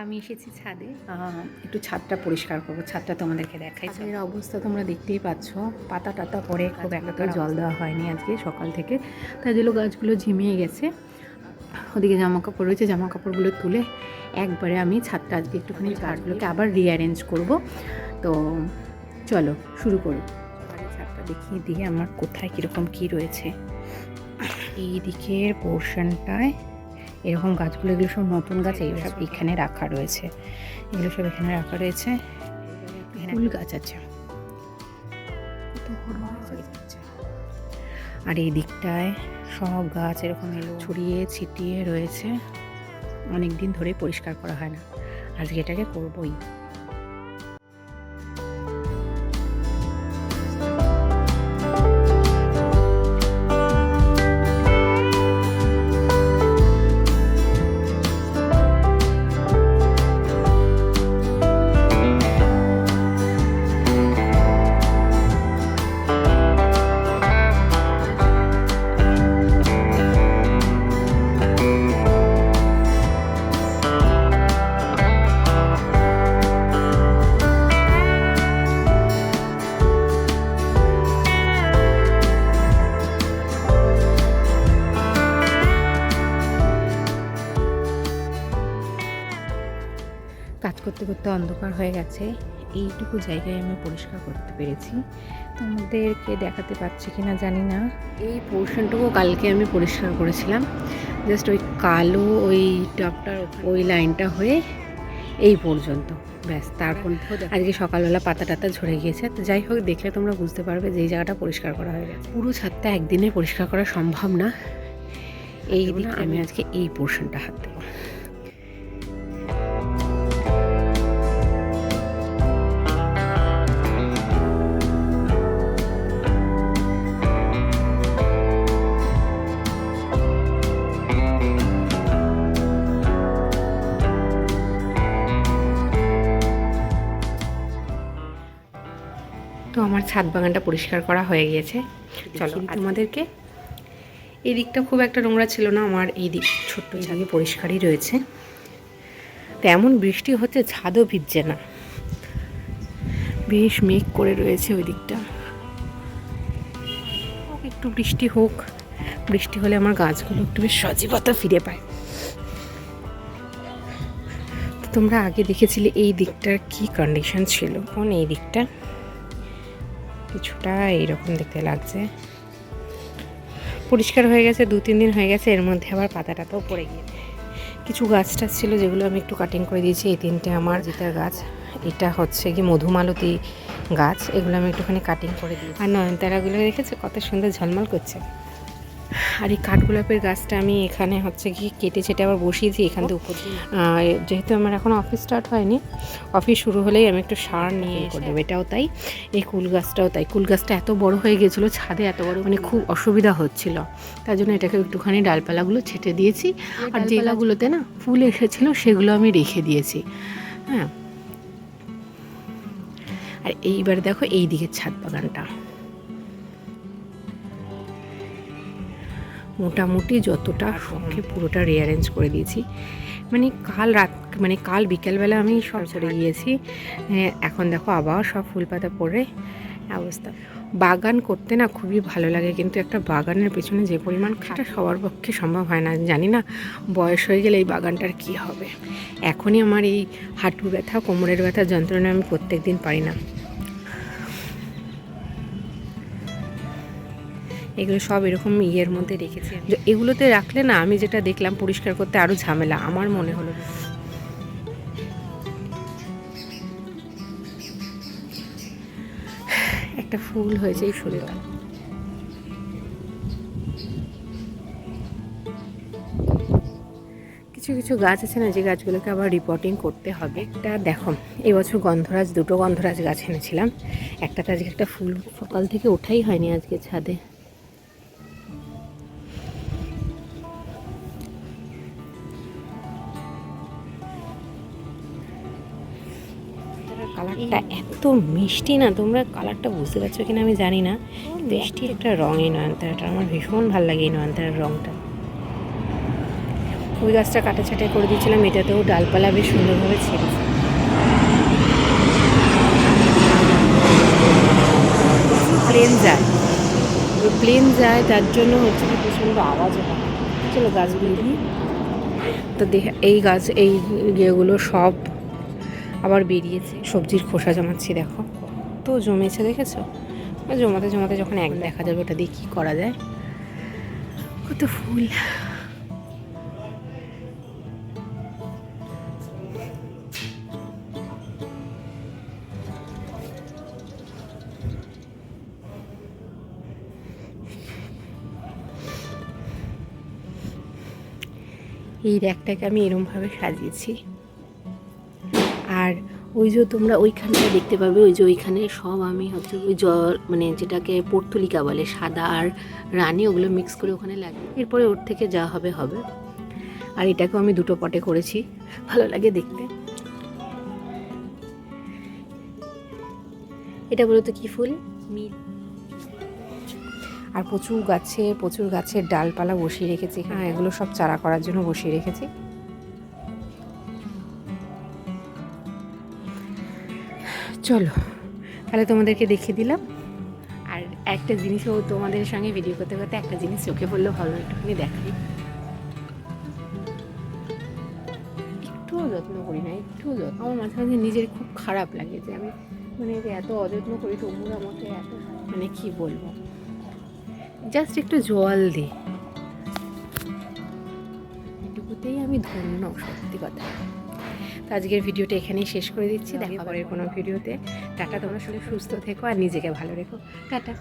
আমি এসেছি ছাদে, একটু ছাদটা পরিষ্কার করবো। ছাদটা তোমাদেরকে দেখাই। ছাদের অবস্থা তোমরা দেখতেই পাচ্ছ, পাতা টাতা পড়ে খুব একটা জল দেওয়া হয়নি আজকে সকাল থেকে, তাই জন্য গাছগুলো ঝিমিয়ে গেছে। ওদিকে জামা কাপড় রয়েছে, জামা কাপড়গুলো তুলে একবারে আমি ছাদটা আজকে একটুখানি গাছগুলোকে আবার রিঅ্যারেঞ্জ করব। তো চলো শুরু করি। ছাদটা দেখিয়ে দিয়ে আমার কোথায় কীরকম কী রয়েছে। এই দিকের পোর্শনটায় এরকম গাছগুলো, এগুলো সব নতুন গাছ, এইগুলো সব এখানে রাখা রয়েছে, এগুলো সব এখানে রাখা রয়েছে। ফুল গাছ আছে, আর এই দিকটায় সব গাছ এরকম ছড়িয়ে ছিটিয়ে রয়েছে। অনেক দিন ধরে পরিষ্কার করা হয় না, আজকে এটাকে করবই। কাজ করতে করতে অন্ধকার হয়ে গেছে, এইটুকু জায়গায় আমি পরিষ্কার করতে পেরেছি। তোমাদেরকে দেখাতে পাচ্ছি কিনা জানি না। এই পোর্শনটুকু কালকে আমি পরিষ্কার করেছিলাম, জাস্ট ওই কালো ওই টপটার ওই লাইনটা হয়ে এই পর্যন্ত, ব্যাস। তারপর আজকে সকালবেলা পাতা টাতা ঝরে গিয়েছে। তো যাই হোক, দেখলে তোমরা বুঝতে পারবে যে এই জায়গাটা পরিষ্কার করা হয়ে গেছে। পুরো ছাদটা একদিনে পরিষ্কার করা সম্ভব না, এই আমি আজকে এই পোর্শনটা হাত দেবো। তো আমার ছাদ বাগানটা পরিষ্কার করা হয়ে গিয়েছে। চলো তোমাদেরকে, এই দিকটা খুব একটা নোংরা ছিল না, আমার এই দিক ছোট্ট ছাদে পরিষ্কারই রয়েছে। তেমন বৃষ্টি হচ্ছে, ছাদও ভিজছে না, বেশ মেঘ করে রয়েছে ওই দিকটা। একটু বৃষ্টি হোক, বৃষ্টি হলে আমার গাছগুলো একটু বেশ সজীবতা ফিরে পায়। তো তোমরা আগে দেখেছিলে এই দিকটার কি কন্ডিশন ছিল, এখন এই দিকটা কিছুটা এইরকম দেখতে লাগছে। পরিষ্কার হয়ে গেছে, 2-3 দিন হয়ে গেছে, এর মধ্যে আবার পাতা টাতাও পড়ে গিয়েছে। কিছু গাছ টাছ ছিল যেগুলো আমি একটু কাটিং করে দিয়েছি। এই 3টে আমার জিতার গাছ, এটা হচ্ছে কি মধুমালতী গাছ, এগুলো আমি একটুখানি কাটিং করে দিয়েছি। আর নয়নতারাগুলো দেখেছে কত সুন্দর ঝলমল করছে। আর এই কাঠগোলাপের গাছটা আমি এখানে হচ্ছে কি কেটে ছেটে আবার বসিয়েছি এখান থেকে উপর। যেহেতু আমার এখন অফিস স্টার্ট হয়নি, অফিস শুরু হলেই আমি একটু সার নিয়ে করে দেবো। এটাও তাই, এই কুল গাছটাও তাই। কুল গাছটা এত বড় হয়ে গেছিলো, ছাদে এত বড়, মানে খুব অসুবিধা হচ্ছিল, তার জন্য এটাকে একটুখানি ডালপালাগুলো ছেটে দিয়েছি। আর যে গাছগুলোতে না ফুল এসেছিলো সেগুলো আমি রেখে দিয়েছি। হ্যাঁ, আর এইবার দেখো এই দিকের ছাদ বাগানটা মোটামুটি যতটা শখে পুরোটা রিঅ্যারেঞ্জ করে দিয়েছি। মানে কাল বিকেলবেলা আমি সব করে গিয়েছি। এখন দেখো আবার সব ফুল পাতা পড়ে অবস্থা। বাগান করতে না খুবই ভালো লাগে, কিন্তু একটা বাগানের পেছনে যে পরিমাণ খাটা সবার পক্ষে সম্ভব হয় না। জানি না বয়স হয়ে গেলে এই বাগানটার কি হবে। এখনই আমার এই হাঁটু ব্যথা, কোমরের ব্যথার যন্ত্রণা আমি প্রত্যেক দিন পাই না। এগুলো সব এরকম ইয়ের মধ্যে রেখেছি। এগুলোতে রাখলে না, আমি যেটা দেখলাম, পরিষ্কার করতে আরও ঝামেলা আমার মনে হলো। একটা ফুল হয়েছে এই ফুলটা। কিছু কিছু গাছ আছে না, যে গাছগুলোকে আবার রিপোর্টিং করতে হবে। একটা দেখো, এবছর গন্ধরাজ, 2টো গন্ধরাজ গাছ এনেছিলাম। একটাতে আজকে একটা ফুল সকাল থেকে ওঠাই হয়নি আজকে ছাদে। কালারটা এত মিষ্টি না, তোমরা কালারটা বুঝতে পারছো কিনা আমি জানি না, মিষ্টি একটা রঙ এই নয়নতারাটা। আমার ভীষণ ভালো লাগে এই নয়নতারার রঙটা। ওই গাছটা কাটাছাটাই করে দিয়েছিলাম, এটাতেও ডালপালা বেশ সুন্দরভাবে ছেড়েছে। প্লেন যায়, ওই প্লেন যায় তার জন্য হচ্ছে কি প্রচণ্ড আওয়াজও হয়। চলো গাছগুলো নিয়ে তো এই গাছ এই ইয়েগুলো সব আবার বেরিয়েছে। সবজির খোসা জমাচ্ছি, দেখো তো জমেছে, দেখেছো? জমাতে জমাতে যখন এক দেখা যাবে ওটা দিয়ে কী করা যায়। কত ফুল! এই র্যাকটাকে আমি এরমভাবে সাজিয়েছি। আর ওই যে তোমরা ওইখানটা দেখতে পাবে, ওই যে ওইখানে সব আমি হচ্ছে ওই জল মানে যেটাকে পর্তুলিকা বলে, সাদা আর রানী, ওগুলো মিক্স করে ওখানে লাগিয়ে এরপরে ওর থেকে যা হবে হবে। আর এটাকেও আমি দুটো পটে করেছি, ভালো লাগে দেখতে। এটা বলো তো কী ফুল? মিল। আর প্রচুর গাছের ডালপালা বসিয়ে রেখেছি। হ্যাঁ, এগুলো সব চারা করার জন্য বসিয়ে রেখেছি। চলো তাহলে তোমাদেরকে দেখিয়ে দিলাম। আর একটা জিনিসও তোমাদের সঙ্গে ভিডিও করতে করতে একটা জিনিস চোখে পড়লেও ভালো, একটুখানি দেখাই। একটুও যত্ন করি না, একটুও যত্ন। আমার মাঝে মাঝে নিজের খুব খারাপ লাগে যে আমি মানে যে এত অযত্ন করি, তবুও আমাকে এত মানে কী বলবো, জাস্ট একটু জল দিই, এটুকুতেই আমি ধন্য, সত্যি কথা। তো আজকের ভিডিওটা এখানেই শেষ করে দিচ্ছি। দেখা পরের কোনো ভিডিওতে। টাটা, তোমরা সুস্থ থেকো আর নিজেকে ভালো রেখো। টাটা।